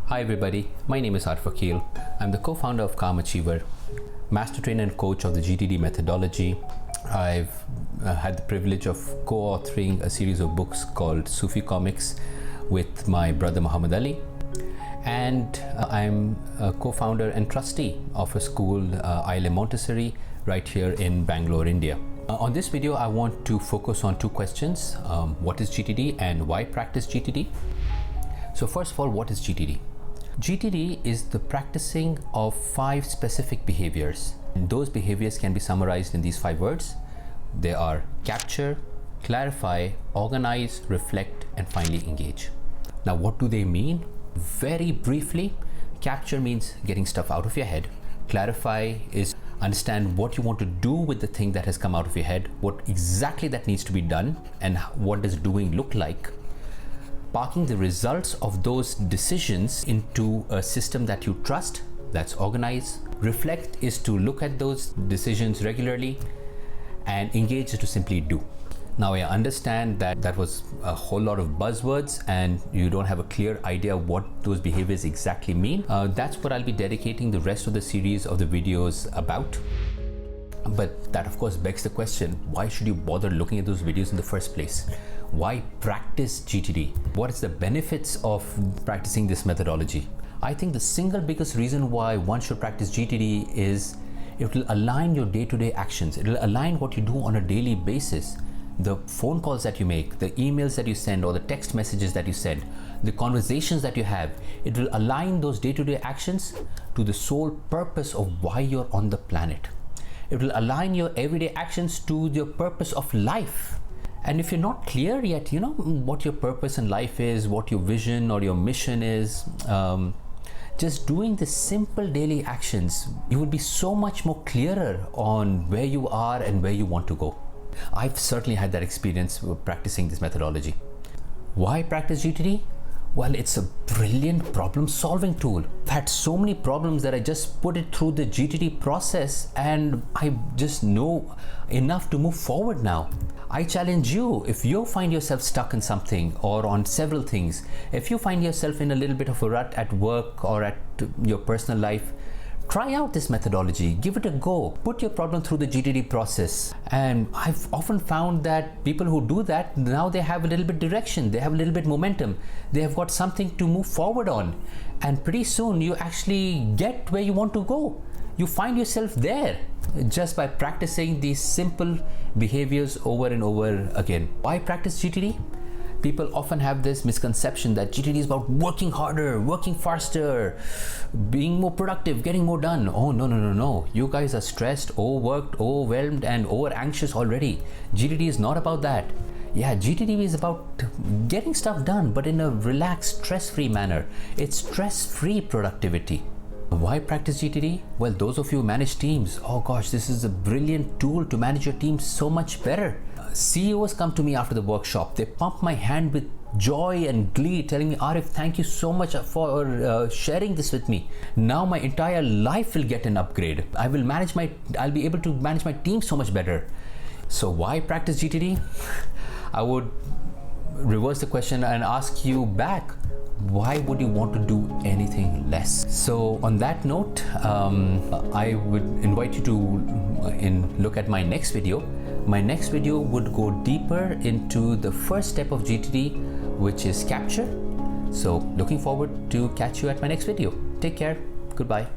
Hi everybody, my name is Arif Akil. I'm the co-founder of Calm Achiever, master trainer and coach of the GTD methodology. I've had the privilege of co-authoring a series of books called Sufi Comics with my brother Muhammad Ali. And I'm a co-founder and trustee of a school, ILM Montessori, right here in Bangalore, India. On this video, I want to focus on two questions. What is GTD and why practice GTD? So first of all, what is GTD? GTD is the practicing of 5 specific behaviors. And those behaviors can be summarized in these 5 words. They are capture, clarify, organize, reflect, and finally engage. Now, what do they mean? Very briefly, capture means getting stuff out of your head. Clarify is understand what you want to do with the thing that has come out of your head, what exactly that needs to be done, and what does doing look like. Parking the results of those decisions into a system that you trust, that's organize. Reflect is to look at those decisions regularly, and engage is to simply do. Now, I understand that that was a whole lot of buzzwords and you don't have a clear idea what those behaviors exactly mean. That's what I'll be dedicating the rest of the series of the videos about. But that of course begs the question, why should you bother looking at those videos in the first place? Why practice GTD? What is the benefits of practicing this methodology? I think the single biggest reason why one should practice GTD is it will align your day-to-day actions. It will align what you do on a daily basis. The phone calls that you make, the emails that you send, or the text messages that you send, the conversations that you have, it will align those day-to-day actions to the sole purpose of why you're on the planet. It will align your everyday actions to your purpose of life. And if you're not clear yet, what your purpose in life is, what your vision or your mission is, just doing the simple daily actions, you will be so much more clearer on where you are and where you want to go. I've certainly had that experience with practicing this methodology. Why practice GTD? Well, it's a brilliant problem-solving tool. I've had so many problems that I just put it through the GTD process and I just know enough to move forward now. I challenge you, if you find yourself stuck in something or on several things, if you find yourself in a little bit of a rut at work or at your personal life, try out this methodology, give it a go, put your problem through the GTD process. And I've often found that people who do that, now they have a little bit direction, they have a little bit momentum, they have got something to move forward on. And pretty soon you actually get where you want to go. You find yourself there just by practicing these simple behaviors over and over again. Why practice GTD? People often have this misconception that GTD is about working harder, working faster, being more productive, getting more done. Oh, no. You guys are stressed, overworked, overwhelmed, and over anxious already. GTD is not about that. Yeah, GTD is about getting stuff done, but in a relaxed, stress-free manner. It's stress-free productivity. Why practice GTD? Well, those of you who manage teams, oh gosh, this is a brilliant tool to manage your team so much better. CEOs come to me after the workshop. They pump my hand with joy and glee, telling me, Arif, thank you so much for sharing this with me. Now my entire life will get an upgrade. I'll be able to manage my team so much better. So why practice GTD? I would reverse the question and ask you back. Why would you want to do anything less? So on that note, I would invite you to look at my next video. My next video would go deeper into the first step of GTD, which is capture. So looking forward to catch you at my next video. Take care. Goodbye.